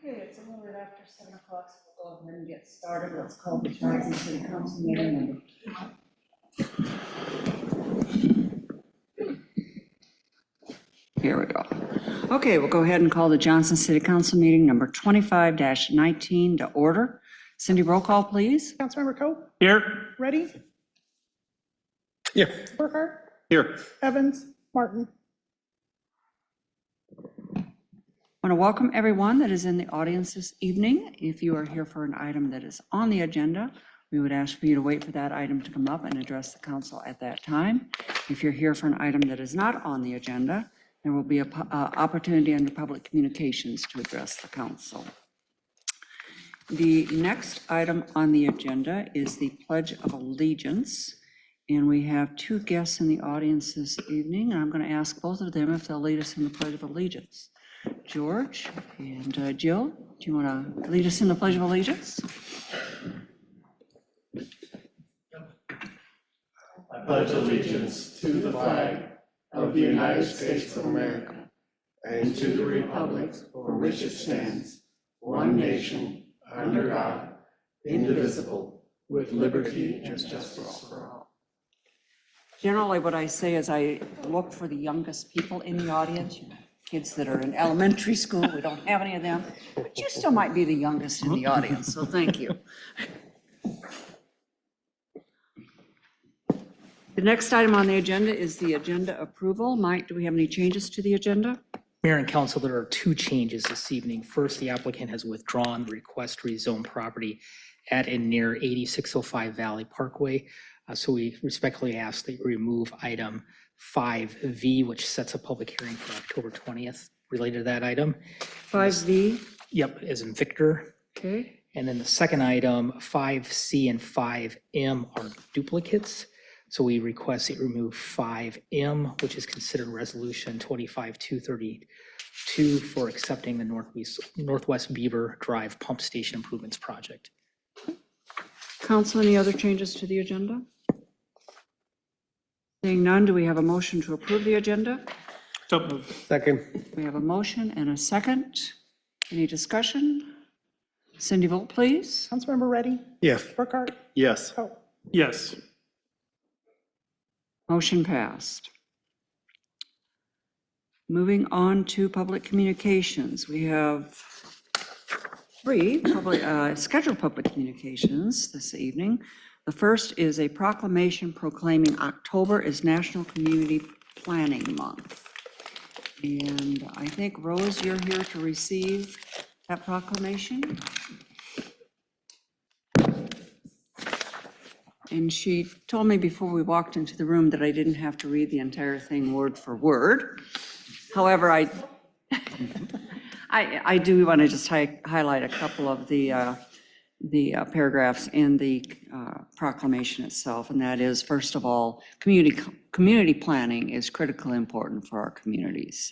Okay, it's a little bit after 7 o'clock, so we'll go ahead and get started. Let's call the Johnson City Council meeting. Here we go. Okay, we'll go ahead and call the Johnson City Council meeting number 25-19 to order. Cindy, roll call, please. Councilmember Coe? Here. Ready? Here. Burkhart? Here. Evans? Martin? I want to welcome everyone that is in the audience this evening. If you are here for an item that is on the agenda, we would ask for you to wait for that item to come up and address the council at that time. If you're here for an item that is not on the agenda, there will be an opportunity under public communications to address the council. The next item on the agenda is the Pledge of Allegiance. And we have two guests in the audience this evening. I'm going to ask both of them if they'll lead us in the Pledge of Allegiance. George and Jill, do you want to lead us in the Pledge of Allegiance? I pledge allegiance to the flag of the United States of America and to the republic for which it stands, one nation, under God, indivisible, with liberty and justice for all. Generally, what I say is I look for the youngest people in the audience, kids that are in elementary school. We don't have any of them, but you still might be the youngest in the audience, so thank you. The next item on the agenda is the agenda approval. Mike, do we have any changes to the agenda? Mayor and council, there are two changes this evening. First, the applicant has withdrawn the request to rezone property at and near 8605 Valley Parkway. So we respectfully ask that you remove item 5V, which sets a public hearing for October 20th related to that item. 5V, Yep, as in Victor. okay. And then the second item, 5C and 5M are duplicates. So we request that you remove 5M, which is considered resolution 25-232 for accepting the Northwest Beaver Drive Pump Station Improvements Project. Council, any other changes to the agenda? Seeing none, do we have a motion to approve the agenda? So moved. Second. We have a motion and a second. Any discussion? Cindy, vote please. Councilmember Ready? Yes. Burkhart? Yes. Coe? Yes. Motion passed. Moving on to public communications. We have three scheduled public communications this evening. The first is a proclamation proclaiming October as National Community Planning Month. And I think, Rose, you're here to receive that proclamation. And she told me before we walked into the room that I didn't have to read the entire thing word for word. However, I do want to just highlight a couple of the paragraphs in the proclamation itself, and that is, first of all, community planning is critically important for our communities.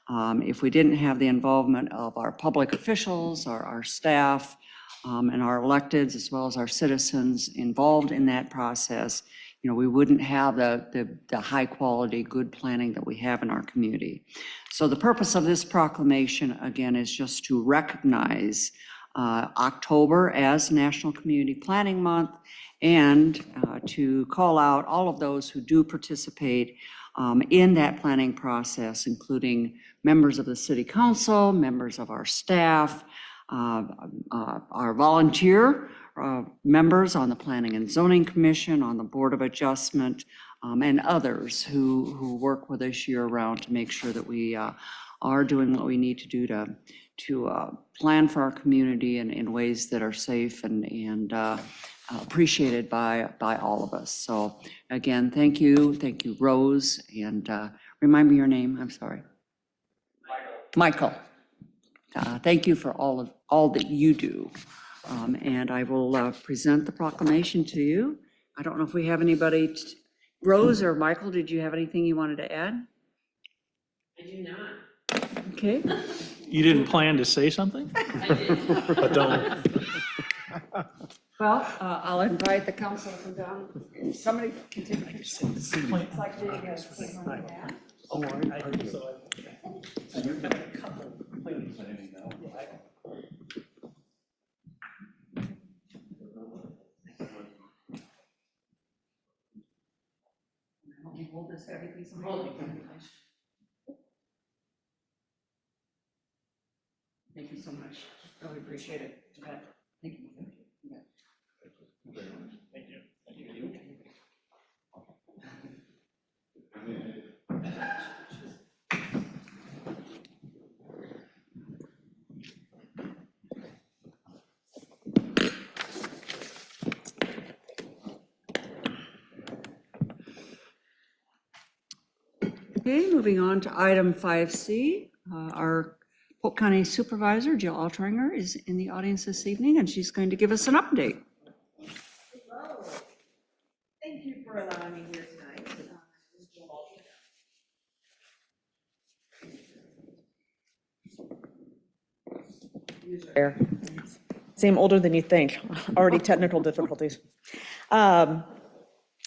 If we didn't have the involvement of our public officials, or our staff, and our electeds, as well as our citizens involved in that process, we wouldn't have the high quality, good planning that we have in our community. So the purpose of this proclamation, again, is just to recognize October as National Community Planning Month, and to call out all of those who do participate in that planning process, including members of the City Council, members of our staff, our volunteer members on the Planning and Zoning Commission, on the Board of Adjustment, and others who work with us year-round to make sure that we are doing what we need to do to plan for our community in ways that are safe and appreciated by all of us. So again, thank you, Rose, and remind me your name. I'm sorry. Michael. Thank you for all that you do. And I will present the proclamation to you. I don't know if we have anybody. Rose or Michael, did you have anything you wanted to add? I do not. Okay. You didn't plan to say something? I did. But don't. Well, I'll invite the council to come down. Somebody can take my seat. It's like doing a thing like that. Oh, I so. You've got a couple of complaints, I know. Thank you so much. Really appreciate it. Thank you. Okay, moving on to item 5C. Our Polk County Supervisor, Jill Altringer, is in the audience this evening, and she's going to give us an update. Hello. Thank you for allowing me here tonight. This is Jill Altringer. There. Seem older than you think, already technical difficulties.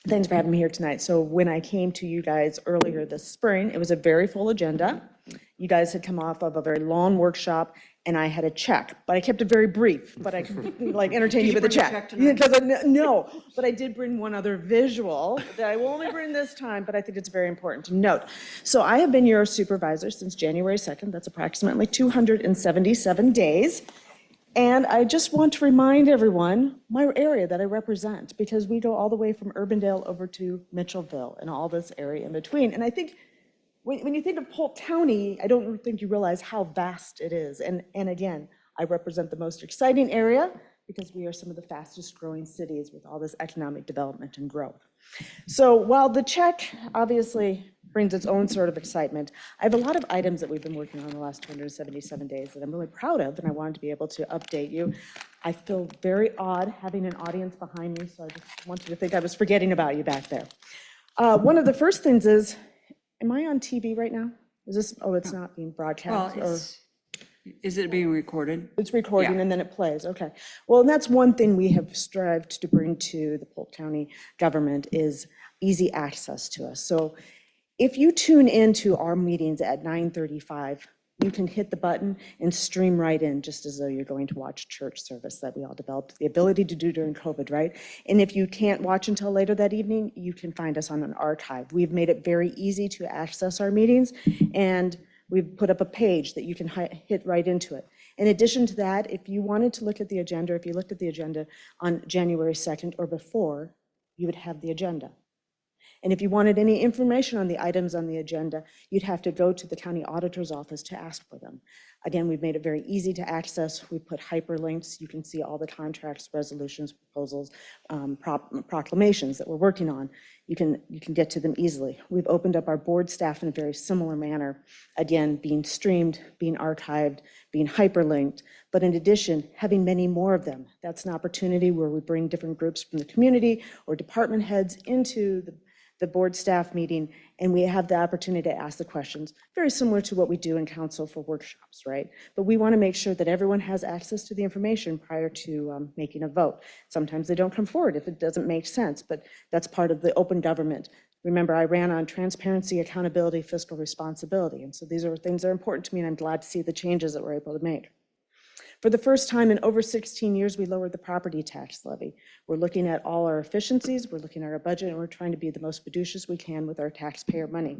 Thanks for having me here tonight. So when I came to you guys earlier this spring, it was a very full agenda. You guys had come off of a very long workshop and I had a check, but I kept it very brief, but I could like entertain you with a bring a check. check tonight? Because no, but I did bring one other visual that I will only bring this time, but I think it's very important to note. So I have been your supervisor since January 2nd. That's approximately 277 days. And I just want to remind everyone my area that I represent, because we go all the way from Urbandale over to Mitchellville and all this area in between. And I think when you think of Polk County, I don't think you realize how vast it is. And again, I represent the most exciting area because we are some of the fastest growing cities with all this economic development and growth. So while the check obviously brings its own sort of excitement, I have a lot of items that we've been working on the last 277 days that I'm really proud of, and I wanted to be able to update you. I feel very odd having an audience behind me, so I just want you to think I was forgetting about you back there. One of the first things is, am I on TV right now? Is this, oh, it's not being Well, broadcast? Or is it being recorded? it's recording Yeah. and then it plays, okay. Well, and that's one thing we have strived to bring to the Polk County government is easy access to us. So if you tune into our meetings at 9:35, you can hit the button and stream right in, just as though you're going to watch church service that we all developed the ability to do during COVID, right? And if you can't watch until later that evening, you can find us on an archive. We've made it very easy to access our meetings, and we've put up a page that you can hit right into it. In addition to that, if you wanted to look at the agenda, if you looked at the agenda on January 2nd or before, you would have the agenda. And if you wanted any information on the items on the agenda, you'd have to go to the county auditor's office to ask for them. Again, we've made it very easy to access. We put hyperlinks. You can see all the contracts, resolutions, proposals, proclamations that we're working on. You can get to them easily. We've opened up our board staff in a very similar manner. Again, being streamed, being archived, being hyperlinked, but in addition, having many more of them. That's an opportunity where we bring different groups from the community or department heads into the board staff meeting, and we have the opportunity to ask the questions, very similar to what we do in council for workshops, right? But we want to make sure that everyone has access to the information prior to making a vote. Sometimes they don't come forward if it doesn't make sense, but that's part of the open government. Remember, I ran on transparency, accountability, fiscal responsibility, and so these are things that are important to me, and I'm glad to see the changes that we're able to make. For the first time in over 16 years, we lowered the property tax levy. We're looking at all our efficiencies, we're looking at our budget, and we're trying to be the most fiducious we can with our taxpayer money.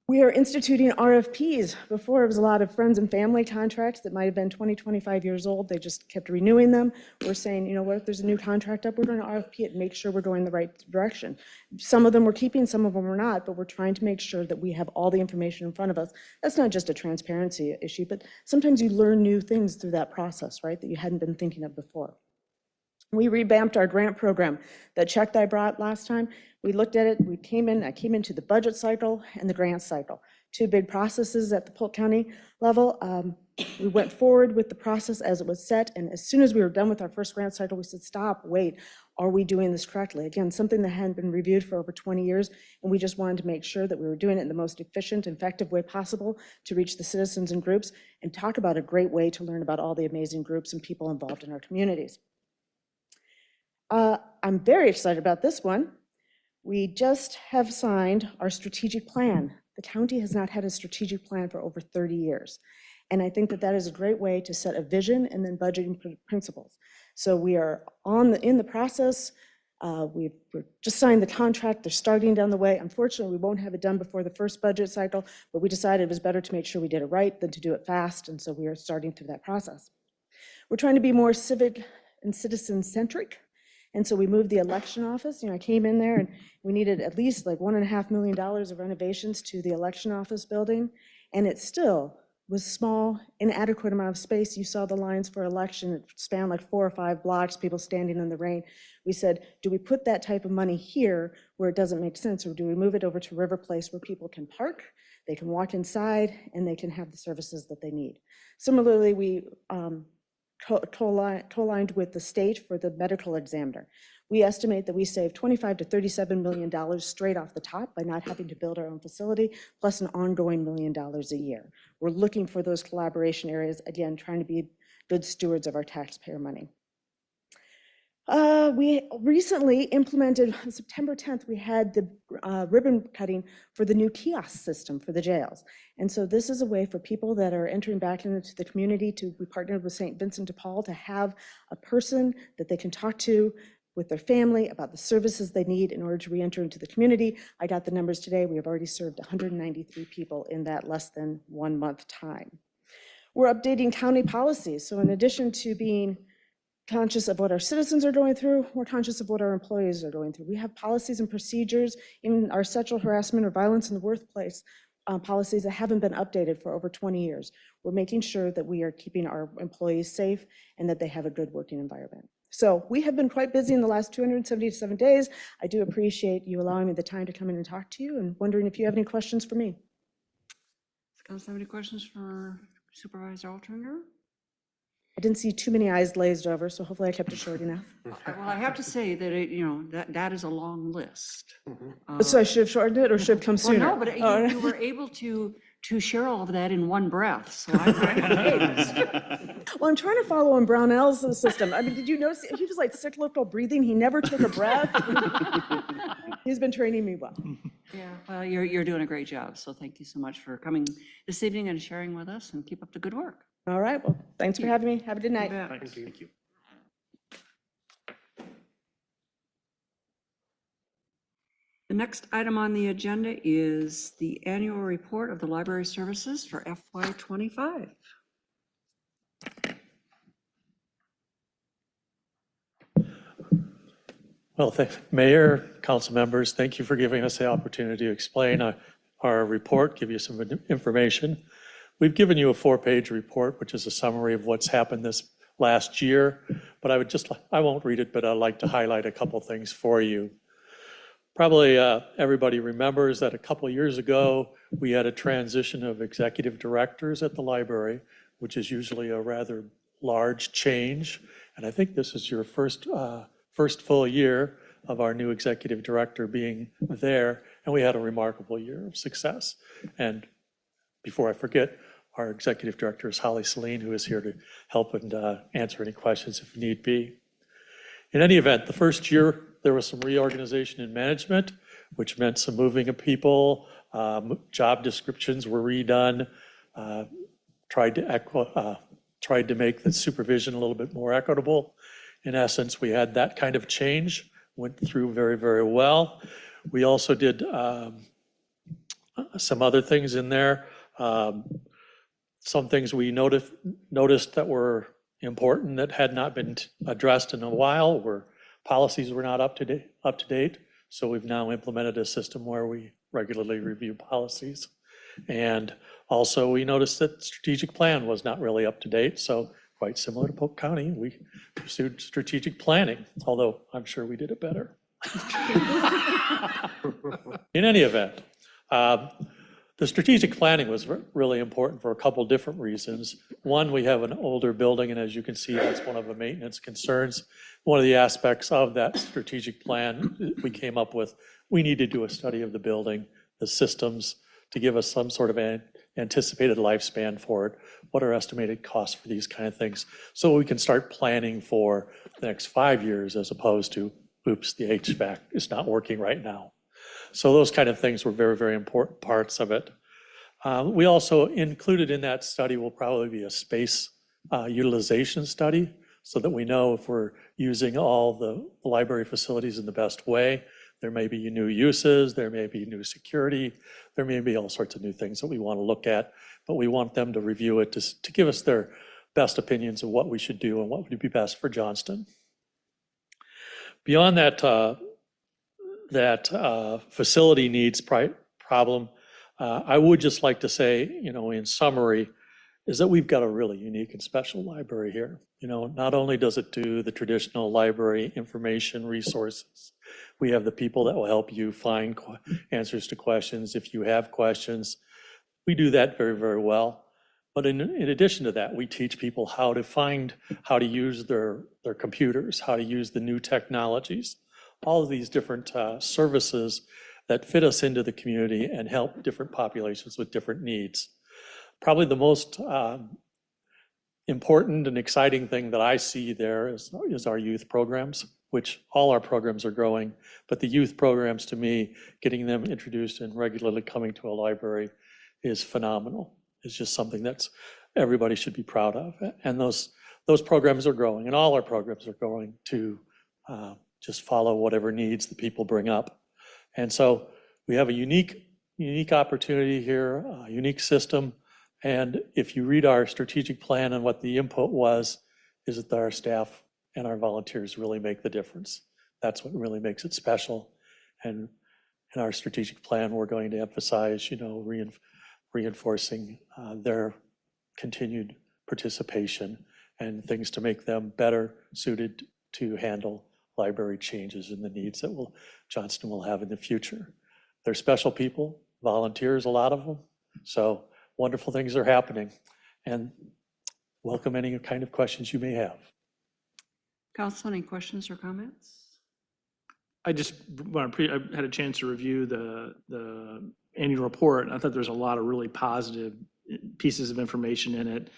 We are instituting RFPs. Before, it was a lot of friends and family contracts that might have been 20, 25 years old. They just kept renewing them. We're saying, you know what, if there's a new contract up, we're going to RFP it and make sure we're going the right direction. Some of them we're keeping, some of them we're not, but we're trying to make sure that we have all the information in front of us. That's not just a transparency issue, but sometimes you learn new things through that process, right, that you hadn't been thinking of before. We revamped our grant program. That check that I brought last time, we looked at it, I came into the budget cycle and the grant cycle. Two big processes at the Polk County level. We went forward with the process as it was set, and as soon as we were done with our first grant cycle, we said, stop, wait, are we doing this correctly? Again, something that hadn't been reviewed for over 20 years, and we just wanted to make sure that we were doing it in the most efficient and effective way possible to reach the citizens and groups and talk about a great way to learn about all the amazing groups and people involved in our communities. I'm very excited about this one. We just have signed our strategic plan. The county has not had a strategic plan for over 30 years. And I think that that is a great way to set a vision and then budgeting principles. So we are in the process We've just signed the contract. They're starting down the way. Unfortunately, we won't have it done before the first budget cycle, but we decided it was better to make sure we did it right than to do it fast, and so we are starting through that process. We're trying to be more civic and citizen-centric, and so we moved the election office. I came in there and we needed at least like $1.5 million of renovations to the election office building, and it still was small, inadequate amount of space. You saw the lines for election. It spanned like 4 or 5 blocks, people standing in the rain. We said, do we put that type of money here where it doesn't make sense, or do we move it over to River Place where people can park, they can walk inside, and they can have the services that they need? Similarly, we co-aligned with the state for the medical examiner. We estimate that we saved $25 to $37 million straight off the top by not having to build our own facility, plus an ongoing $1 million a year. We're looking for those collaboration areas, again, trying to be good stewards of our taxpayer money. We recently implemented, on September 10th, we had the ribbon cutting for the new kiosk system for the jails. And so this is a way for people that are entering back into the community we partnered with St. Vincent de Paul to have a person that they can talk to with their family about the services they need in order to re-enter into the community. I got the numbers today. We have already served 193 people in that less than 1 month time. We're updating county policies. So in addition to being conscious of what our citizens are going through, we're conscious of what our employees are going through. We have policies and procedures in our sexual harassment or violence in the workplace policies that haven't been updated for over 20 years. We're making sure that we are keeping our employees safe and that they have a good working environment. So we have been quite busy in the last 277 days. I do appreciate you allowing me the time to come in and talk to you, and wondering if you have any questions for me. Does council have any questions for Supervisor Altringer? I didn't see too many eyes glazed over, so hopefully I kept it short enough. Well, I have to say that that is a long list. So I should have shortened it or should have come Well, sooner? no, but Oh, you were able to share all of that in one breath, so I'm amazed. Well, I'm trying to follow in Brownell's system. I mean, did you notice he was like cyclical breathing? He never took a breath. He's been training me well. Yeah, well, you're doing a great job, so thank you so much for coming this evening and sharing with us, and keep up the good work. All right, well, thanks for having me. Have a good night. You bet. Thank you. The next item on the agenda is the annual report of the library services for FY25. Well, Mayor, council members, thank you for giving us the opportunity to explain our report, give you some information. We've given you a 4-page report, which is a summary of what's happened this last year, but I won't read it, but I'd like to highlight a couple things for you. Probably everybody remembers that a couple years ago, we had a transition of executive directors at the library, which is usually a rather large change. And I think this is your first full year of our new executive director being there, and we had a remarkable year of success. And before I forget, our executive director is Holly Celine, who is here to help and answer any questions if need be. In any event, the first year, there was some reorganization in management, which meant some moving of people, job descriptions were redone, tried to make the supervision a little bit more equitable. In essence, we had that kind of change, went through very, very well. We also did some other things in there. Some things we noticed that were important that had not been addressed in a while were policies were not up to date. So we've now implemented a system where we regularly review policies. And also we noticed that strategic plan was not really up to date. So quite similar to Polk County, we pursued strategic planning, although I'm sure we did it better. In any event, the strategic planning was really important for a couple different reasons. One, we have an older building, and as you can see, that's one of the maintenance concerns. One of the aspects of that strategic plan we came up with, we need to do a study of the building, the systems, to give us some sort of anticipated lifespan for it, what are estimated costs for these kind of things, so we can start planning for the next 5 years as opposed to, oops, the HVAC is not working right now. So those kind of things were very, very important parts of it. We also included in that study will probably be a space utilization study. so that we know if we're using all the library facilities in the best way. There may be new uses, there may be new security, there may be all sorts of new things that we want to look at, but we want them to review it to give us their best opinions of what we should do and what would be best for Johnston. Beyond that facility needs problem, I would just like to say, in summary, is that we've got a really unique and special library here. Not only does it do the traditional library information resources, we have the people that will help you find answers to questions if you have questions. We do that very, very well. But in addition to that, we teach people how to use their computers, how to use the new technologies, all of these different services that fit us into the community and help different populations with different needs. Probably the most important and exciting thing that I see there is our youth programs, which all our programs are growing, but the youth programs, to me, getting them introduced and regularly coming to a library is phenomenal. It's just something that's everybody should be proud of. And those programs are growing, and all our programs are growing to just follow whatever needs the people bring up. And so we have a unique opportunity here, a unique system. And if you read our strategic plan and what the input was, is that our staff and our volunteers really make the difference. That's what really makes it special. And in our strategic plan, we're going to emphasize, reinforcing their continued participation and things to make them better suited to handle library changes and the needs that Johnston will have in the future. They're special people, volunteers, a lot of them. So wonderful things are happening, and welcome any kind of questions you may have. Council, any questions or comments? I just want to I had a chance to review the annual report, and I thought there's a lot of really positive pieces of information in it.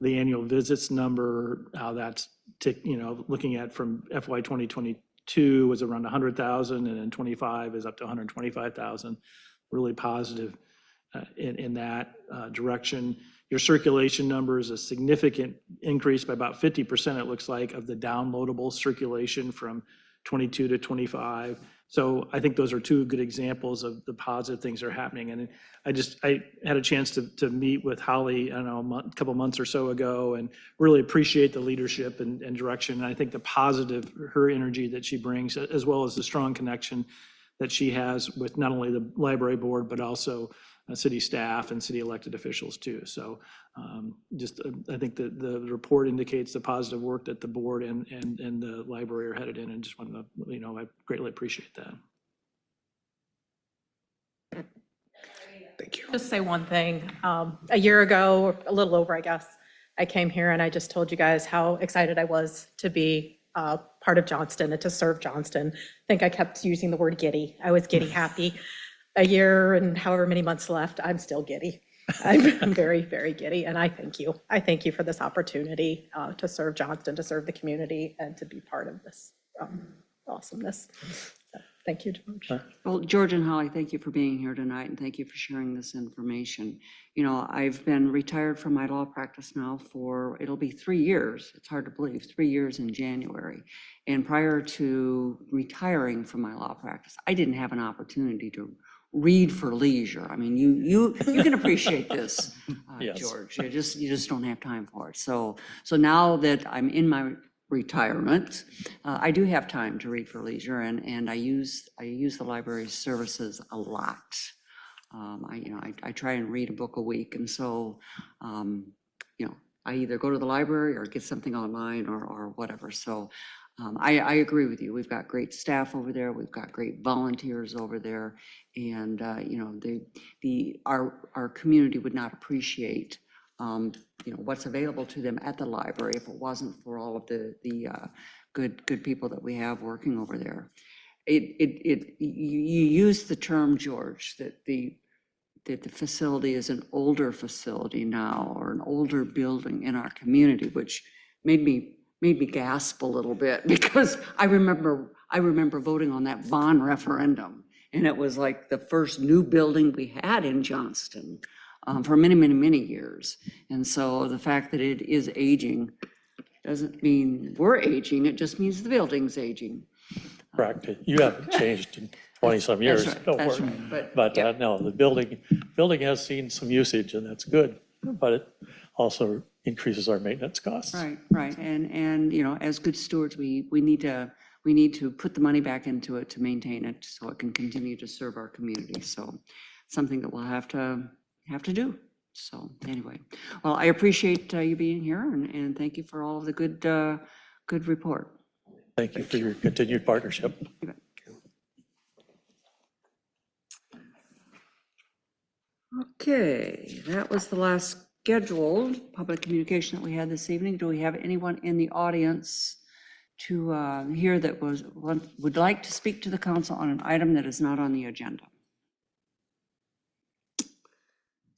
The annual visits number, how that's looking at from FY 2022 was around 100,000, and then 25 is up to 125,000. Really positive in that direction. Your circulation number is a significant increase by about 50%, it looks like, of the downloadable circulation from 22 to 25. So I think those are two good examples of the positive things that are happening. And I had a chance to meet with Holly, I don't know, a couple months or so ago, and really appreciate the leadership and direction. And I think the positive, her energy that she brings, as well as the strong connection that she has with not only the library board, but also city staff and city elected officials too. So I think that the report indicates the positive work that the board and the library are headed in, and just wanted to, I greatly appreciate that. Thank you. Just say one thing. A year ago, or a little over, I guess, I came here and I just told you guys how excited I was to be part of Johnston and to serve Johnston. I think I kept using the word giddy. I was giddy happy. A year and however many months left, I'm still giddy. I'm very, very giddy, and I thank you. I thank you for this opportunity to serve Johnston, to serve the community, and to be part of this awesomeness. So, thank you, George. Well, George and Holly, thank you for being here tonight, and thank you for sharing this information. I've been retired from my law practice now it'll be 3 years. It's hard to believe, 3 years in January. And prior to retiring from my law practice, I didn't have an opportunity to read for leisure. I mean, you can appreciate this, Yes. George. You just don't have time for it. So now that I'm in my retirement, I do have time to read for leisure, and I use the library services a lot. I try and read a book a week, and so I either go to the library or get something online or whatever. So I agree with you. We've got great staff over there. We've got great volunteers over there, and our community would not appreciate what's available to them at the library if it wasn't for all of the good people that we have working over there. You use the term, George, that the facility is an older facility now, or an older building in our community, which made me gasp a little bit, because I remember voting on that bond referendum, and it was like the first new building we had in Johnston for many, many, many years. And so the fact that it is aging Doesn't mean we're aging, it just means the building's aging. Correct. You haven't changed in 20-some years. That's right, Don't that's worry. right, But yeah. no, the building has seen some usage, and that's good, but it also increases our maintenance costs. Right, right, and, you know, as good stewards, we need to put the money back into it to maintain it, so it can continue to serve our community, so something that we'll have to do, so, anyway. Well, I appreciate you being here, and thank you for all of the good report. Thank you for your continued partnership. Okay, that was the last scheduled public communication that we had this evening. Do we have anyone in the audience to hear that would like to speak to the council on an item that is not on the agenda?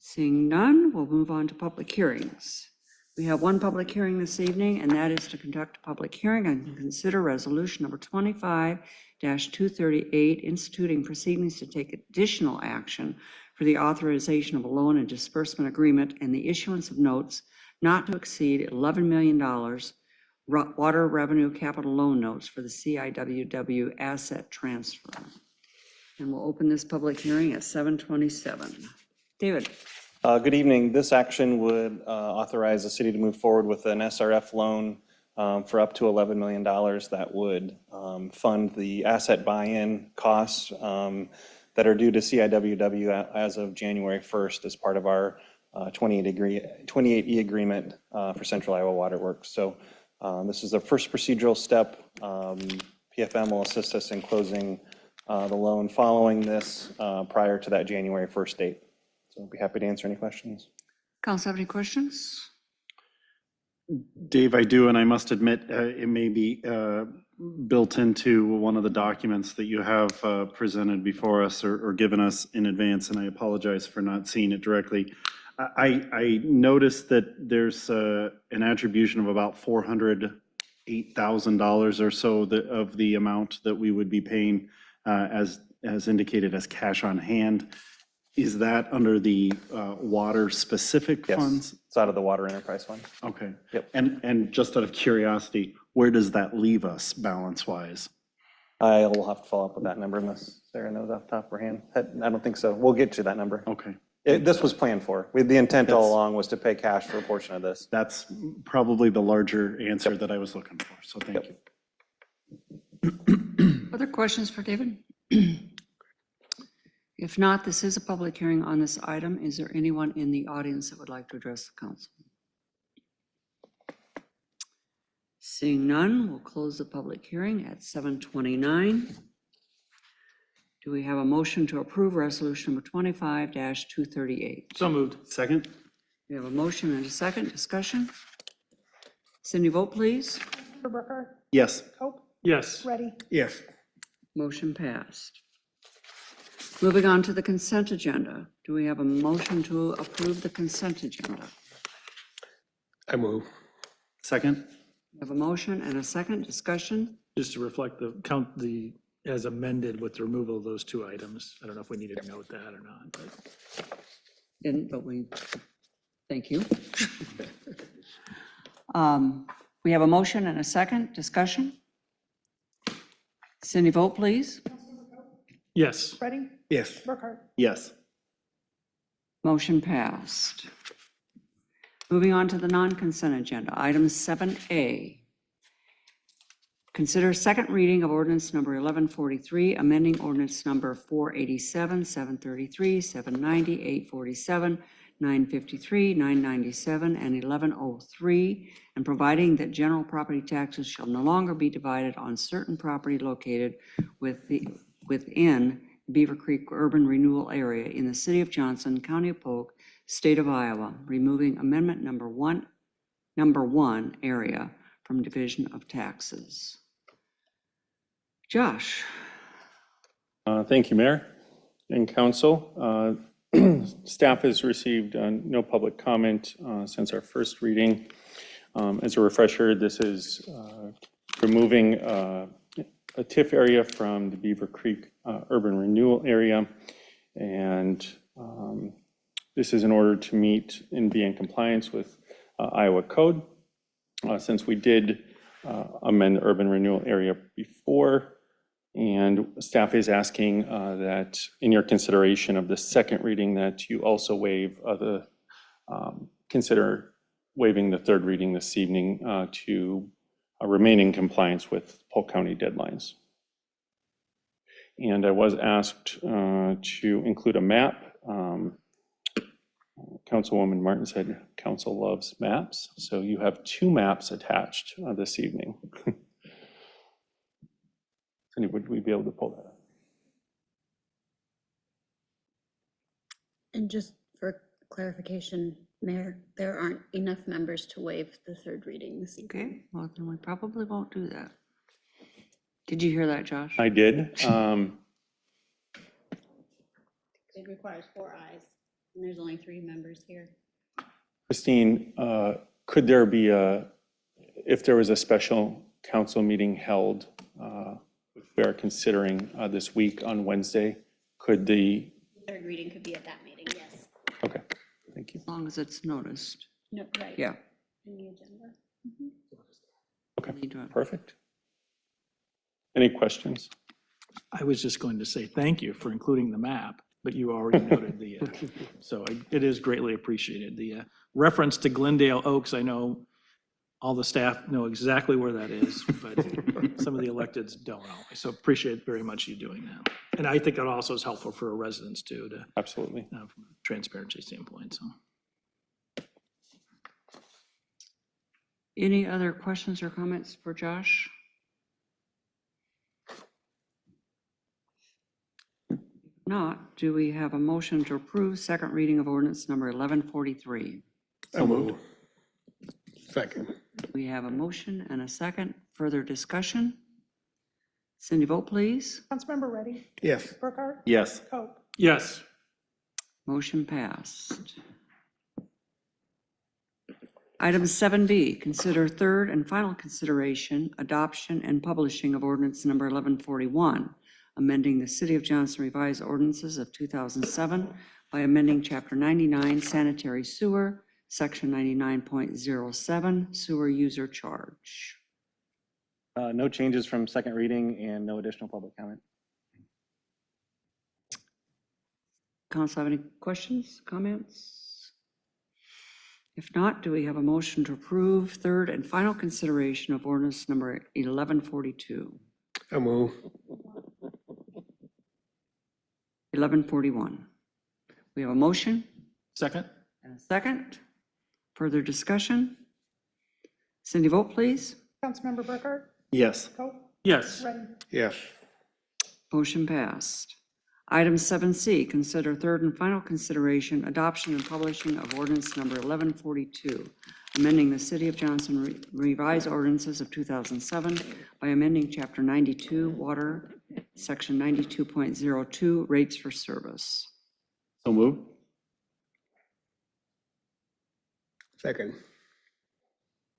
Seeing none, we'll move on to public hearings. We have one public hearing this evening, and that is to conduct a public hearing and consider resolution number 25-238, instituting proceedings to take additional action for the authorization of a loan and disbursement agreement and the issuance of notes not to exceed $11 million water revenue capital loan notes for the CIWW asset transfer. And we'll open this public hearing at 7:27. David. Good evening. This action would authorize the city to move forward with an SRF loan for up to $11 million that would fund the asset buy-in costs that are due to CIWW as of January 1st as part of our 28E agreement for Central Iowa Water Works. So this is the first procedural step. PFM will assist us in closing the loan following this prior to that January 1st date. So I'll be happy to answer any questions. Council have any questions? Dave, I do, and I must admit, it may be built into one of the documents that you have presented before us or given us in advance, and I apologize for not seeing it directly. I noticed that there's an attribution of about $408,000 or so of the amount that we would be paying as indicated as cash on hand. Is that under the water-specific Yes, funds? it's out of the Water Enterprise Fund. Okay. Yep. And just out of curiosity, where does that leave us balance-wise? I will have to follow up with that number unless Sarah knows off the top of her hand. I don't think so. We'll get to that number. Okay. This was planned for. The intent all That's- along was to pay cash for a portion of this. That's probably the larger answer that I was looking for, so thank you. Other questions for David? If not, this is a public hearing on this item. Is there anyone in the audience that would like to address the council? Seeing none, we'll close the public hearing at 7:29. Do we have a motion to approve resolution number 25-238? So moved. Second? We have a motion and a second. Discussion? Cindy, vote please. Yes. Yes. Yes. Motion passed. Moving on to the consent agenda. Do we have a motion to approve the consent agenda? I move. Second? We have a motion and a second. Discussion? Just to reflect the as amended with the removal of those two items. I don't know if we needed to note that or not, but. Didn't, but thank you. We have a motion and a second. Discussion? Cindy, vote please. Yes. Yes. Yes. Motion passed. Moving on to the non-consent agenda, item 7A. Consider second reading of ordinance number 1143, amending ordinance number 487, 733, 790, 847, 953, 997, and 1103, and providing that general property taxes shall no longer be divided on certain property located within Beaver Creek Urban Renewal Area in the city of Johnson, county of Polk, state of Iowa, removing amendment number one area from division of taxes. Josh. Thank you, Mayor and Council. Staff has received no public comment since our first reading. As a refresher, this is removing a TIF area from the Beaver Creek Urban Renewal Area. And this is in order to meet and be in compliance with Iowa Code. since we did amend the urban renewal area before. And staff is asking that in your consideration of the second reading, that you also waive consider waiving the third reading this evening to remain in compliance with Polk County deadlines. And I was asked to include a map. Councilwoman Martin said council loves maps, so you have 2 maps attached this evening. Would we be able to pull that up? And just for clarification, Mayor, there aren't enough members to waive the third reading this evening. Okay, well, then we probably won't do that. Did you hear that, Josh? I did. It requires 4 ayes, and there's only 3 members here. Christine, could there be if there was a special council meeting held, which we are considering this week on Wednesday, could the, Third reading could be at that meeting, yes. okay, thank you. As long as it's noticed. No, right. Yeah. In the agenda. Okay, Need to- perfect. Any questions? I was just going to say thank you for including the map, but you already noted the, it is greatly appreciated. The reference to Glendale Oaks, I know all the staff know exactly where that is, but some of the electeds don't know. So appreciate very much you doing that. And I think that also is helpful for our residents too, to, Absolutely. from a transparency standpoint, so. Any other questions or comments for Josh? If not, do we have a motion to approve second reading of ordinance number 1143? So moved. Second. We have a motion and a second. Further discussion? Cindy, vote please. Councilmember Reddy, Yes. Burkhart, Yes. Coe. Yes. Motion passed. Item 7B, consider third and final consideration, adoption and publishing of ordinance number 1141, amending the City of Johnson revised ordinances of 2007 by amending Chapter 99 sanitary sewer, Section 99.07 sewer user charge. No changes from second reading and no additional public comment. Council have any questions, comments? If not, do we have a motion to approve third and final consideration of ordinance number 1142? So moved. 1141. We have a motion Second? and a second. Further discussion? Cindy, vote please. Councilmember Burkhart, Yes. Coe. Yes. Reddy, Yes. Motion passed. Item 7C, consider third and final consideration, adoption and publishing of ordinance number 1142, amending the City of Johnson revised ordinances of 2007 by amending Chapter 92 Water, Section 92.02 rates for service. So moved. Second.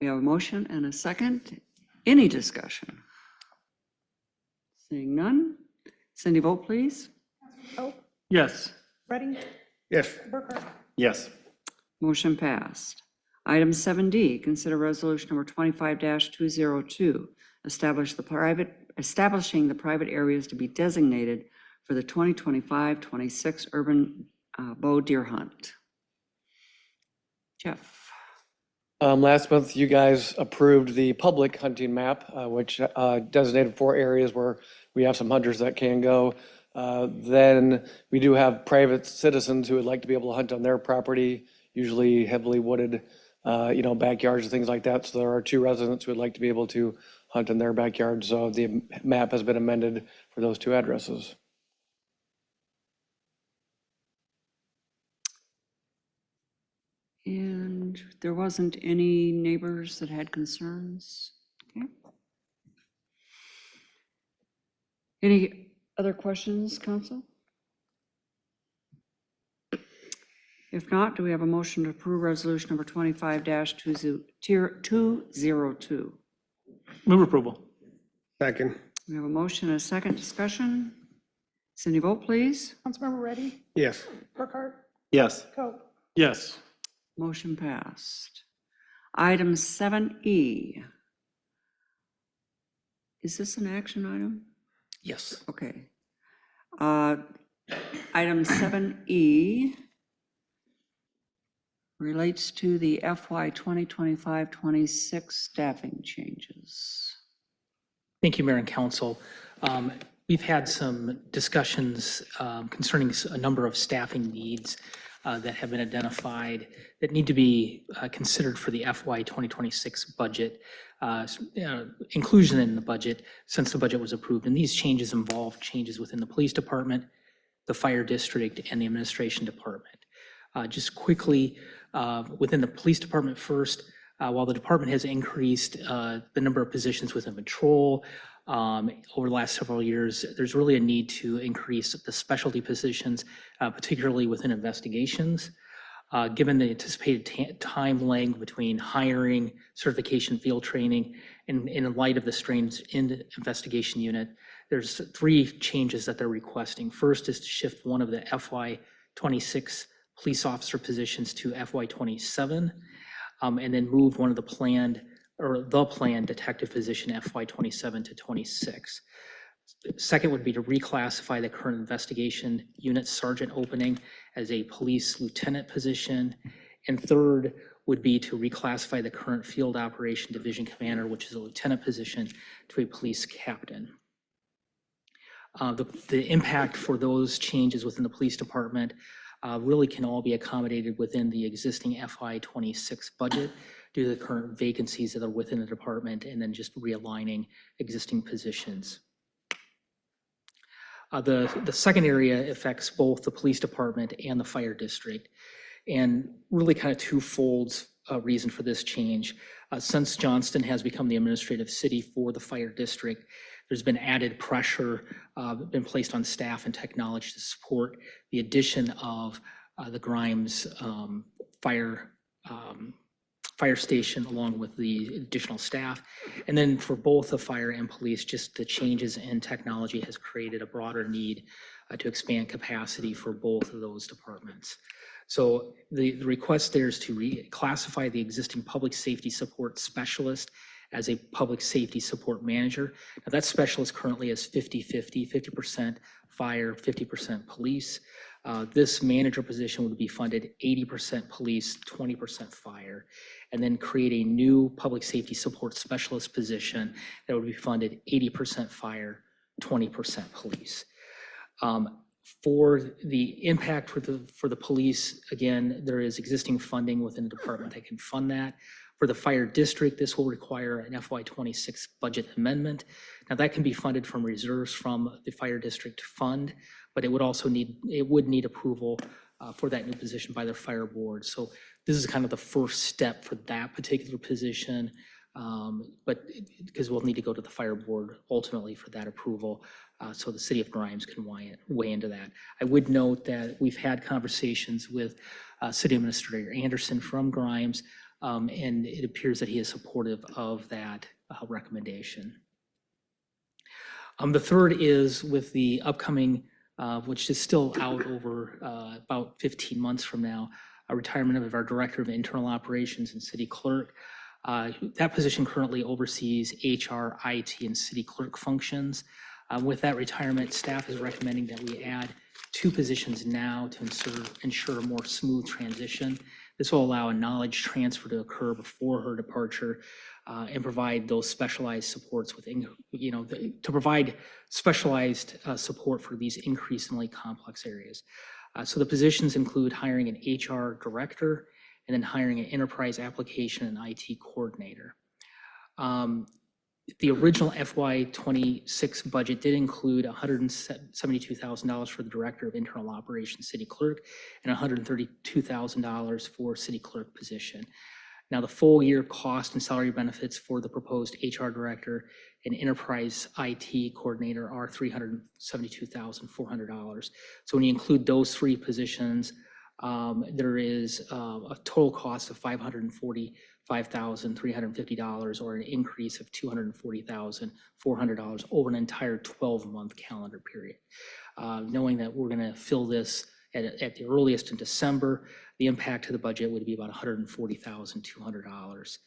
We have a motion and a second. Any discussion? Seeing none. Cindy, vote please. Coe. Yes. Reddy, Yes. Burkhart, Yes. Motion passed. Item 7D, consider resolution number 25-202, establishing the private areas to be designated for the 2025-26 urban bow deer hunt. Jeff. Last month, you guys approved the public hunting map, which designated 4 areas where we have some hunters that can go. Then we do have private citizens who would like to be able to hunt on their property, usually heavily wooded, backyards and things like that. So there are 2 residents who would like to be able to hunt in their backyard. So the map has been amended for those 2 addresses. And there wasn't any neighbors that had concerns? Okay. Any other questions, council? If not, do we have a motion to approve resolution number 25-202? Move approval. Second. We have a motion and a second discussion. Cindy, vote please. Councilmember Reddy, Yes. Burkhart, Yes. Coe. Yes. Motion passed. Item 7E. Is this an action item? Yes. Okay. Item 7E relates to the FY 2025-26 staffing changes. Thank you, Mayor and Council. We've had some discussions concerning a number of staffing needs that have been identified that need to be considered for the FY 2026 budget, inclusion in the budget since the budget was approved. And these changes involve changes within the police department, the fire district, and the administration department. Just quickly, within the police department first, while the department has increased the number of positions within patrol over the last several years, there's really a need to increase the specialty positions, particularly within investigations. Given the anticipated time lag between hiring, certification, field training, and in light of the strains in the investigation unit, there's 3 changes that they're requesting. First is to shift one of the FY 26 police officer positions to FY 27, and then move one of the planned detective position FY 27 to 26. Second would be to reclassify the current investigation unit sergeant opening as a police lieutenant position. And third would be to reclassify the current field operation division commander, which is a lieutenant position, to a police captain. The impact for those changes within the police department really can all be accommodated within the existing FY 26 budget due to the current vacancies that are within the department, and then just realigning existing positions. The second area affects both the police department and the fire district, and really kind of twofold reason for this change. Since Johnston has become the administrative city for the fire district, there's been added pressure been placed on staff and technology to support the addition of the Grimes fire station, along with the additional staff. And then for both the fire and police, just the changes in technology has created a broader need to expand capacity for both of those departments. So the request there is to reclassify the existing public safety support specialist as a public safety support manager. Now that specialist currently is 50-50, 50% fire, 50% police. This manager position would be funded 80% police, 20% fire, and then create a new public safety support specialist position that would be funded 80% fire, 20% police. For the impact for the police, again, there is existing funding within the department that can fund that. For the fire district, this will require an FY 26 budget amendment. Now that can be funded from reserves from the fire district fund, but it would need approval for that new position by the fire board. So this is kind of the first step for that particular position, but because we'll need to go to the fire board ultimately for that approval, so the city of Grimes can weigh into that. I would note that we've had conversations with City Administrator Anderson from Grimes, and it appears that he is supportive of that recommendation. The third is with the upcoming, which is still out over about 15 months from now, a retirement of our Director of Internal Operations and City Clerk. That position currently oversees HR, IT, and city clerk functions. With that retirement, staff is recommending that we add 2 positions now to ensure a more smooth transition. This will allow a knowledge transfer to occur before her departure and provide those specialized supports to provide specialized support for these increasingly complex areas. So the positions include hiring an HR director and then hiring an enterprise application and IT coordinator. The original FY 26 budget did include $172,000 for the Director of Internal Operations City Clerk and $132,000 for City Clerk position. Now the full year cost and salary benefits for the proposed HR Director and Enterprise IT Coordinator are $372,400. So when you include those 3 positions, there is a total cost of $545,350, or an increase of $240,400 over an entire 12-month calendar period. Knowing that we're going to fill this at the earliest in December, the impact to the budget would be about $140,200.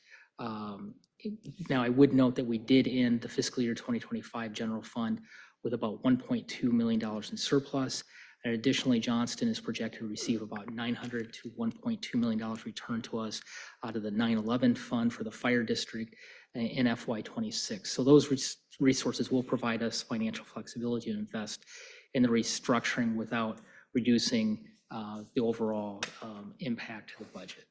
Now, I would note that we did end the fiscal year 2025 general fund with about $1.2 million in surplus. And additionally, Johnston is projected to receive about $900 to $1.2 million returned to us out of the 9/11 fund for the fire district in FY26. So those resources will provide us financial flexibility to invest in the restructuring without reducing the overall impact to the budget.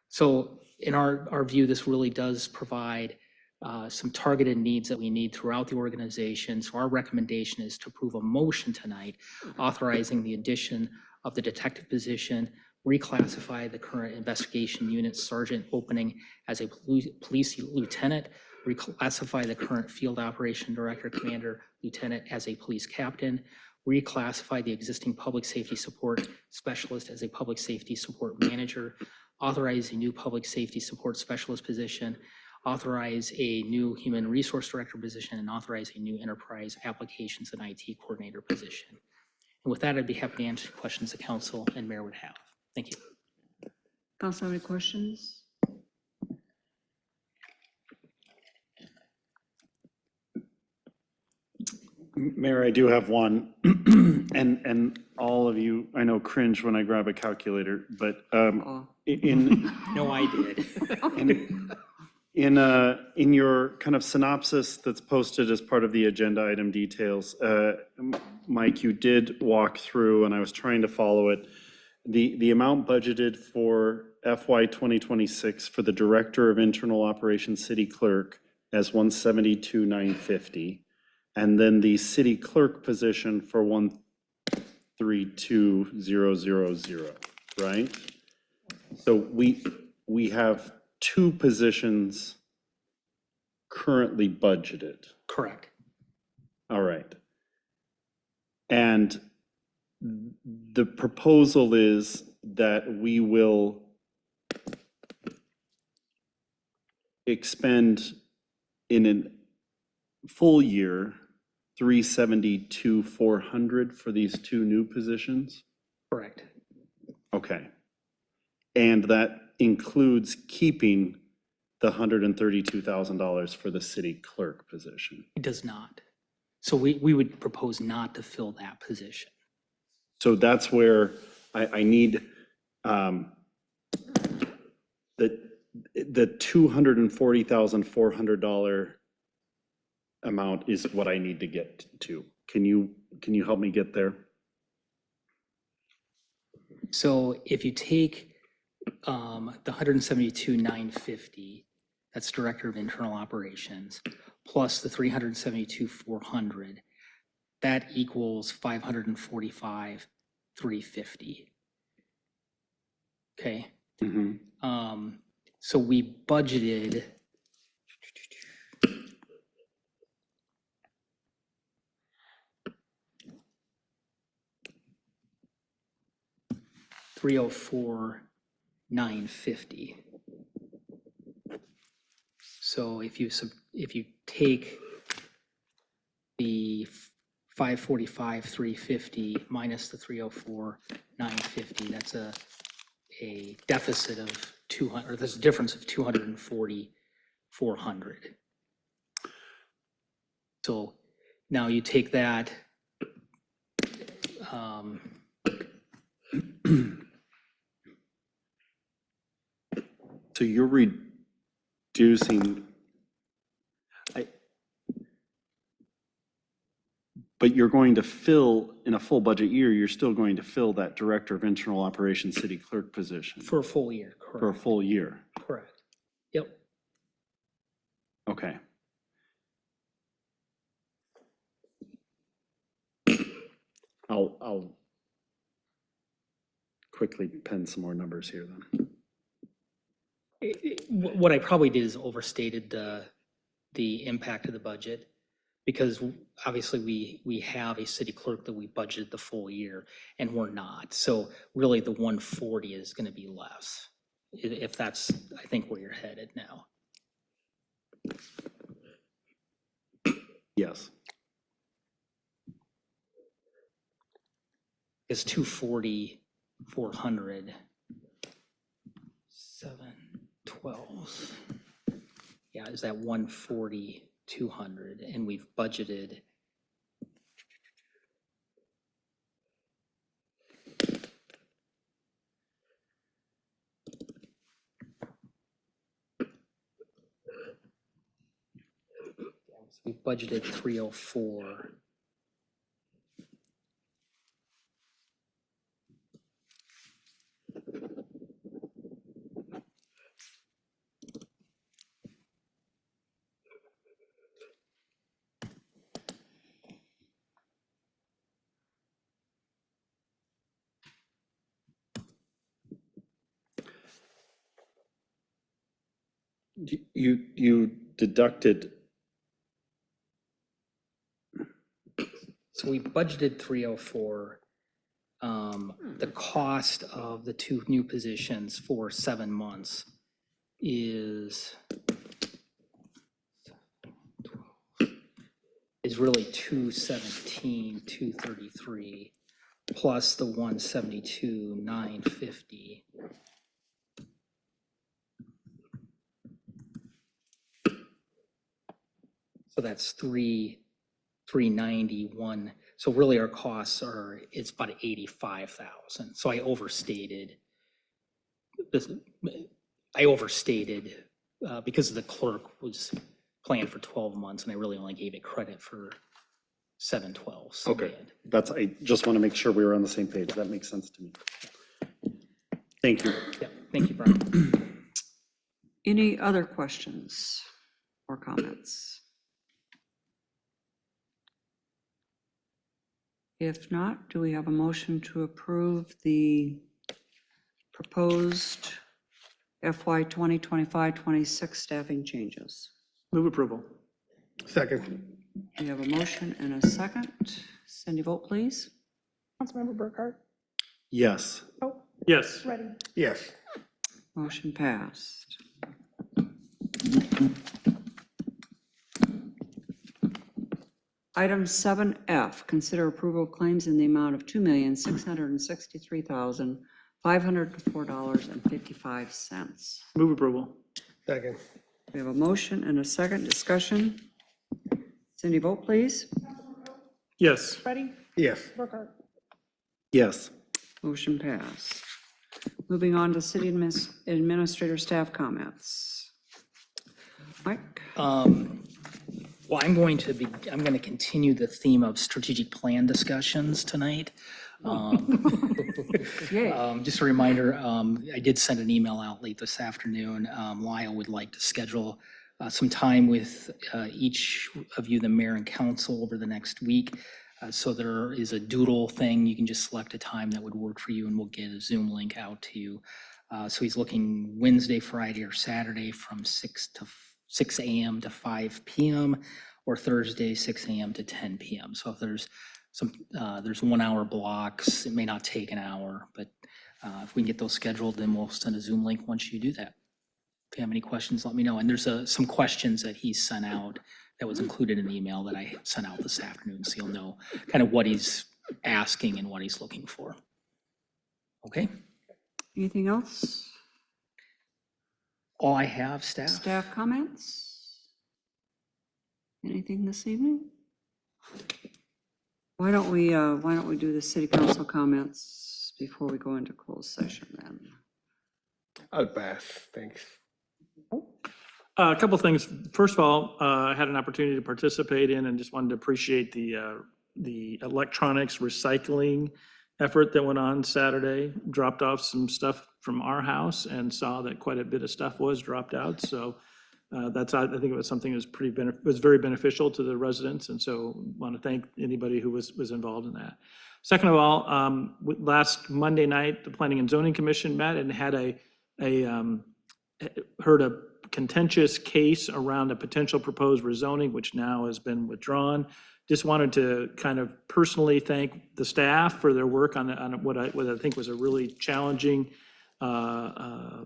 So in our view, this really does provide some targeted needs that we need throughout the organization. So our recommendation is to approve a motion tonight authorizing the addition of the detective position, reclassify the current investigation unit sergeant opening as a police lieutenant, reclassify the current field operation director commander lieutenant as a police captain, reclassify the existing public safety support specialist as a public safety support manager, authorize a new public safety support specialist position, authorize a new human resource director position, and authorize a new enterprise applications and IT coordinator position. And with that, I'd be happy to answer questions the council and mayor would have. Thank you. Council, have any questions? Mayor, I do have one, and all of you, I know, cringe when I grab a calculator, but in No, I did. in your kind of synopsis that's posted as part of the agenda item details, Mike, you did walk through, and I was trying to follow it, the amount budgeted for FY 2026 for the Director of Internal Operations City Clerk as 172,950. And then the city clerk position for 132,000, right? So we have two positions currently budgeted. Correct. All right. And the proposal is that we will expend in a full year 372,400 for these two new positions? Correct. Okay. And that includes keeping the $132,000 for the city clerk position? It does not. So we would propose not to fill that position. So that's where I need the $240,400 amount is what I need to get to. Can you help me get there? So if you take the 172,950, that's Director of Internal Operations, plus the 372,400, that equals 545,350. Okay. So we budgeted $304,950. So if you take the 545,350 minus the 304,950, that's a deficit of 200, or there's a difference of 240,400. So now you take that, so you're reducing, but you're going to fill, in a full budget year, you're still going to fill that Director of Internal Operations City Clerk position. for a full year, For a correct? full year. Correct. Yep. Okay. I'll quickly pen some more numbers here then. What I probably did is overstated the impact of the budget, because obviously we have a city clerk that we budgeted the full year, and we're not. So really the 140 is going to be less, if that's, I think, where you're headed now. Yes. Because 240 400. 7 12. Yeah, is that 140, 200, and we've budgeted. We budgeted 304. You deducted, So we budgeted 304. The cost of the 2 new positions for 7 months is really 217, 233, plus the 172, 950. So that's 391. So really our costs are, it's about 85,000. So I overstated this. I overstated because the clerk was planned for 12 months and I really only gave it credit for 7/12. So okay, I just want to make sure we were on the same page. That makes sense to me. Thank you. Yeah, thank you, Brian. Any other questions or comments? If not, do we have a motion to approve the proposed FY 2025-26 staffing changes? Move approval. Second. We have a motion and a second. Cindy, vote please. Councilmember Burkhart? Yes. Oh, Yes. ready. Yes. Motion passed. Item 7F, consider approval of claims in the amount of $2,663,504.55. Move approval. Second. We have a motion and a second. Discussion. Cindy, vote please. Yes. Ready? Yes. Burkhart? Yes. Motion passed. Moving on to city administrator staff comments. Mike? Well, I'm going to continue the theme of strategic plan discussions tonight. Yay. Just a reminder, I did send an email out late this afternoon. Lyle would like to schedule some time with each of you, the mayor and council, over the next week. So there is a doodle thing. You can just select a time that would work for you and we'll get a Zoom link out to you. So he's looking Wednesday, Friday, or Saturday from 6 a.m. to 5 p.m. or Thursday, 6 a.m. to 10 p.m. So if there's there's 1 hour blocks, it may not take an hour, but if we can get those scheduled, then we'll send a Zoom link once you do that. If you have any questions, let me know. And there's some questions that he sent out that was included in the email that I sent out this afternoon, so you'll know kind of what he's asking and what he's looking for. Okay? Anything else? All I have, staff. Staff comments? Anything this evening? Why don't we do the city council comments before we go into closed session then? I'll pass. Thanks. A couple of things. First of all, I had an opportunity to participate in and just wanted to appreciate the electronics recycling effort that went on Saturday. Dropped off some stuff from our house and saw that quite a bit of stuff was dropped out. So I think it was something that was very beneficial to the residents. And so want to thank anybody who was involved in that. Second of all, last Monday night, the Planning and Zoning Commission met and had heard a contentious case around a potential proposed rezoning, which now has been withdrawn. Just wanted to kind of personally thank the staff for their work on what I think was a really challenging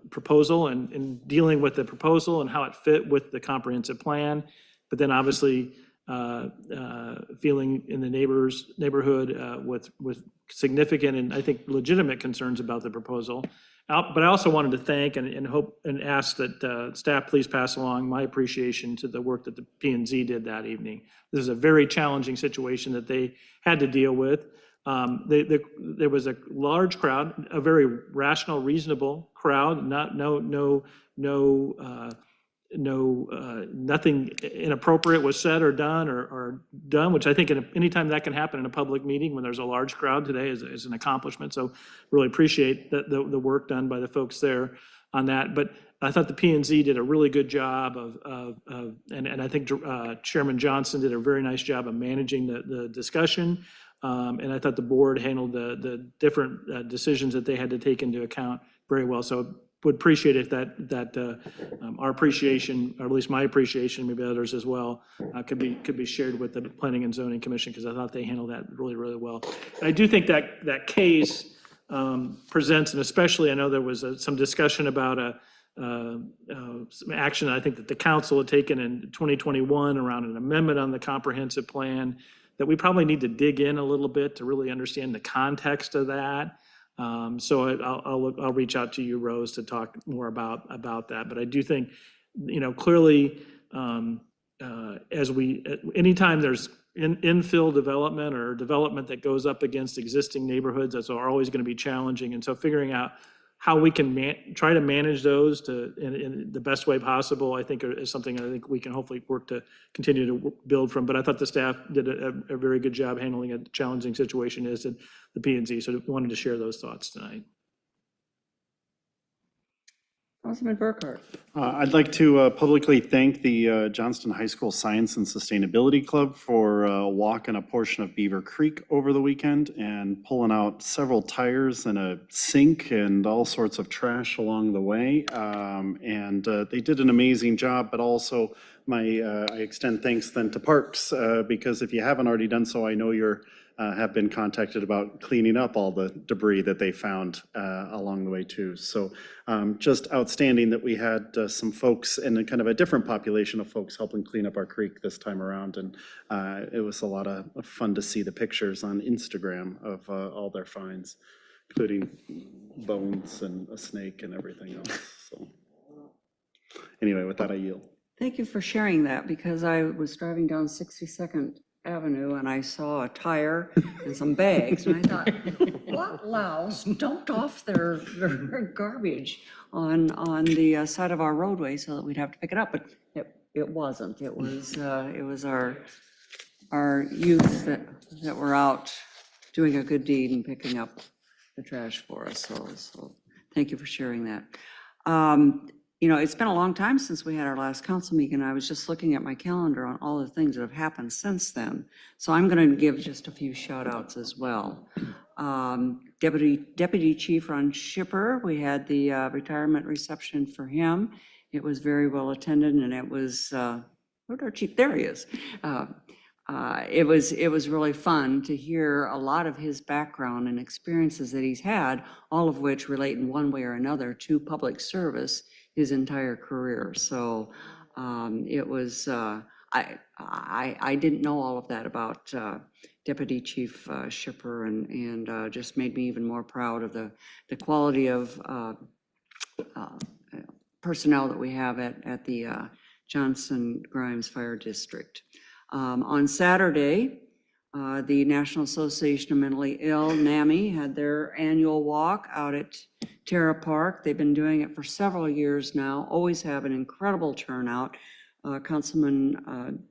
proposal and dealing with the proposal and how it fit with the comprehensive plan. But then obviously feeling in the neighborhood with significant and I think legitimate concerns about the proposal. But I also wanted to thank and hope and ask that staff please pass along my appreciation to the work that the P&Z did that evening. This is a very challenging situation that they had to deal with. There was a large crowd, a very rational, reasonable crowd, nothing inappropriate was said or done, which I think anytime that can happen in a public meeting when there's a large crowd today is an accomplishment. So really appreciate the work done by the folks there on that. But I thought the P&Z did a really good job and I think Chairman Johnston did a very nice job of managing the discussion. And I thought the board handled the different decisions that they had to take into account very well. So would appreciate it that our appreciation, or at least my appreciation, maybe others as well, could be shared with the Planning and Zoning Commission, because I thought they handled that really, really well. And I do think that case presents, and especially I know there was some discussion about some action I think that the council had taken in 2021 around an amendment on the comprehensive plan, that we probably need to dig in a little bit to really understand the context of that. So I'll reach out to you, Rose, to talk more about that. But I do think, clearly, anytime there's infill development or development that goes up against existing neighborhoods, that's always going to be challenging. And so figuring out how we can try to manage those in the best way possible, I think is something I think we can hopefully work to continue to build from. But I thought the staff did a very good job handling a challenging situation as did the P&Z. So I wanted to share those thoughts tonight. Councilman Burkhart. I'd like to publicly thank the Johnston High School Science and Sustainability Club for walking a portion of Beaver Creek over the weekend and pulling out several tires and a sink and all sorts of trash along the way. And they did an amazing job, but also I extend thanks then to Parks, because if you haven't already done so, I know you're have been contacted about cleaning up all the debris that they found along the way too. So just outstanding that we had some folks and kind of a different population of folks helping clean up our creek this time around. And it was a lot of fun to see the pictures on Instagram of all their finds, including bones and a snake and everything else. So anyway, with that, I yield. Thank you for sharing that, because I was driving down 62nd Avenue and I saw a tire and some bags, and I thought, what louse dumped off their garbage on the side of our roadway so that we'd have to pick it up? But it wasn't. It was our youth that were out doing a good deed and picking up the trash for us. So thank you for sharing that. It's been a long time since we had our last council meeting. I was just looking at my calendar on all the things that have happened since then. So I'm going to give just a few shout outs as well. Deputy Chief Ron Schipper, we had the retirement reception for him. It was very well attended, and it was, where'd our chief? There he is. It was really fun to hear a lot of his background and experiences that he's had, all of which relate in one way or another to public service his entire career. So it was, I didn't know all of that about Deputy Chief Schipper, and just made me even more proud of the quality of personnel that we have at the Johnson Grimes Fire District. On Saturday, the National Association of Mentally Ill, NAMI, had their annual walk out at Terra Park. They've been doing it for several years now, always have an incredible turnout. Councilman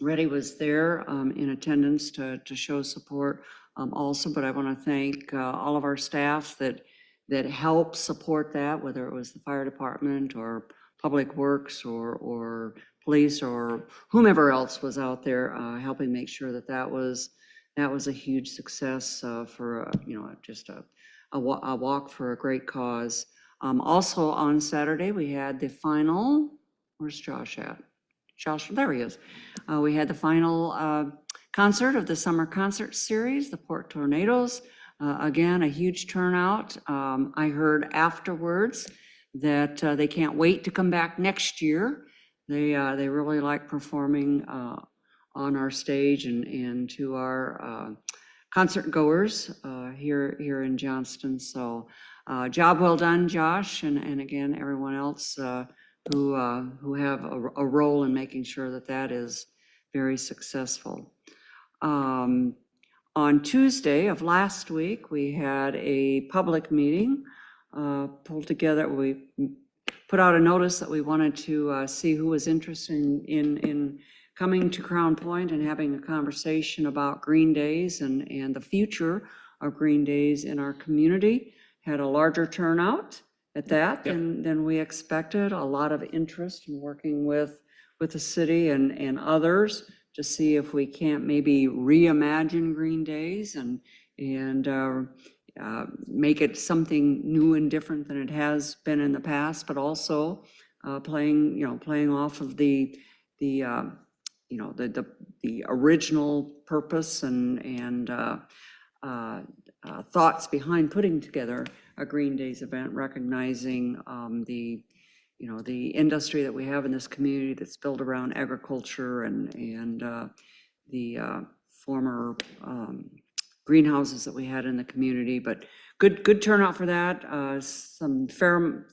Reddy was there in attendance to show support also, but I want to thank all of our staff that helped support that, whether it was the fire department or Public Works or police or whomever else was out there helping make sure that was a huge success for just a walk for a great cause. Also on Saturday we had the final. Where's Josh at? Josh, there he is. We had the final concert of the summer concert series, the Port Tornadoes. Again, a huge turnout. I heard afterwards that they can't wait to come back next year. They really like performing on our stage and to our concert goers here in Johnston. So job well done, Josh, and again, everyone else who have a role in making sure that that is very successful. On Tuesday of last week, we had a public meeting pulled together. We put out a notice that we wanted to see who was interested in coming to Crown Point and having a conversation about Green Days and the future of Green Days in our community. Had a larger turnout at that than we expected. A lot of interest in working with the city and others to see if we can't maybe reimagine Green Days and make it something new and different than it has been in the past, but also playing off of the original purpose and thoughts behind putting together a Green Days event, recognizing the industry that we have in this community that's built around agriculture and the former greenhouses that we had in the community. But good turnout for that. Some fair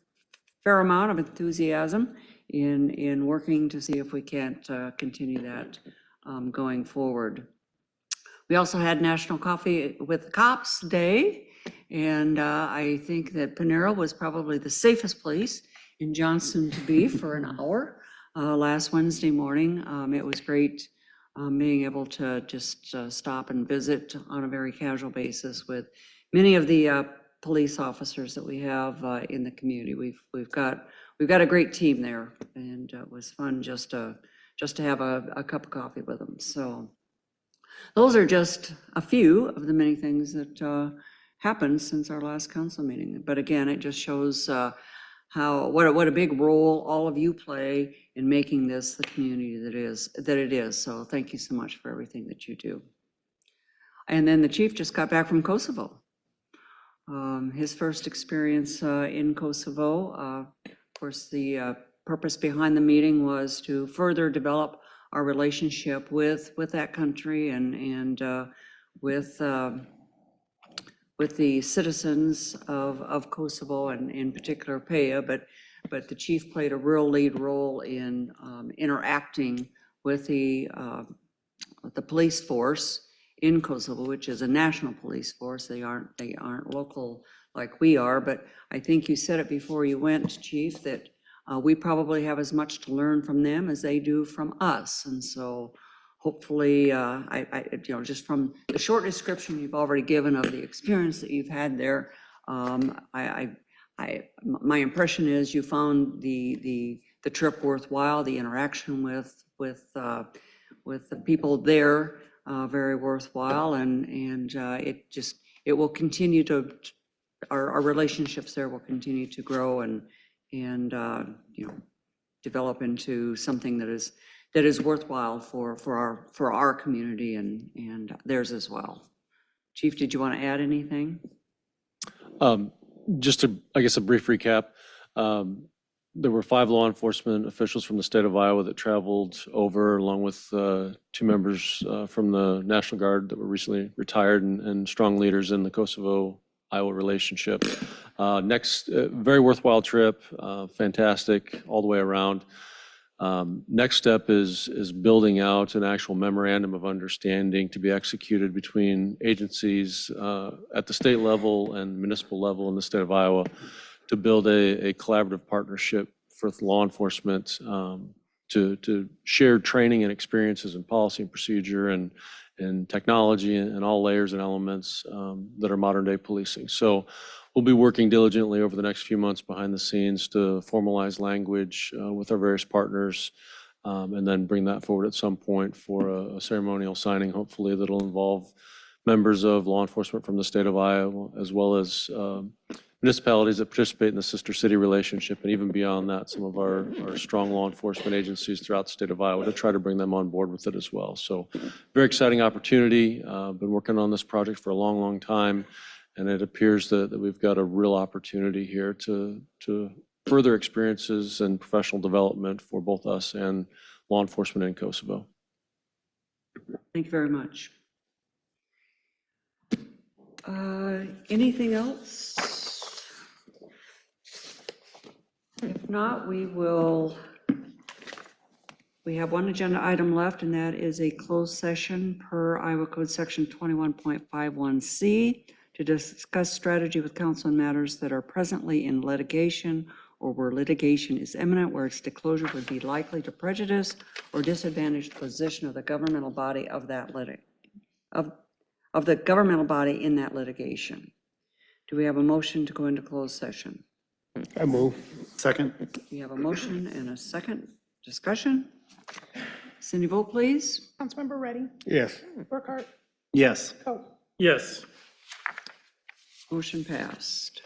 amount of enthusiasm in working to see if we can't continue that going forward. We also had National Coffee with Cops Day, and I think that Panera was probably the safest place in Johnston to be for an hour last Wednesday morning. It was great being able to just stop and visit on a very casual basis with many of the police officers that we have in the community. We've got a great team there, and it was fun just to have a cup of coffee with them. So those are just a few of the many things that happened since our last council meeting. But again, it just shows what a big role all of you play in making this the community that it is. So thank you so much for everything that you do. And then the chief just got back from Kosovo. His first experience in Kosovo. Of course, the purpose behind the meeting was to further develop our relationship with that country and with the citizens of Kosovo and in particular Peja, but the chief played a real lead role in interacting with the police force in Kosovo, which is a national police force. They aren't local like we are, but I think you said it before you went, Chief, that we probably have as much to learn from them as they do from us. And so hopefully, just from the short description you've already given of the experience that you've had there, my impression is you found the trip worthwhile, the interaction with the people there very worthwhile, and it will continue to, our relationships there will continue to grow and develop into something that is worthwhile for our community and theirs as well. Chief, did you want to add anything? Just I guess a brief recap. There were 5 law enforcement officials from the state of Iowa that traveled over, along with 2 members from the National Guard that were recently retired and strong leaders in the Kosovo-Iowa relationship. Next, very worthwhile trip, fantastic all the way around. Next step is building out an actual memorandum of understanding to be executed between agencies at the state level and municipal level in the state of Iowa to build a collaborative partnership for law enforcement to share training and experiences in policy and procedure and technology and all layers and elements that are modern day policing. So we'll be working diligently over the next few months behind the scenes to formalize language with our various partners and then bring that forward at some point for a ceremonial signing, hopefully that'll involve members of law enforcement from the state of Iowa, as well as municipalities that participate in the sister city relationship, and even beyond that, some of our strong law enforcement agencies throughout the state of Iowa to try to bring them on board with it as well. So very exciting opportunity. Been working on this project for a long, long time, and it appears that we've got a real opportunity here to further experiences and professional development for both us and law enforcement in Kosovo. Thank you very much. Anything else? If not, we have one agenda item left, and that is a closed session per Iowa Code Section 21.51C to discuss strategy with counsel on matters that are presently in litigation or where litigation is imminent, where its disclosure would be likely to prejudice or disadvantage the position of the governmental body of that of the governmental body in that litigation. Do we have a motion to go into closed session? I move. Second? We have a motion and a second discussion. Cindy, vote please. Councilmember Ready, Yes. Burkhart, Yes. Coe. Yes. Motion passed.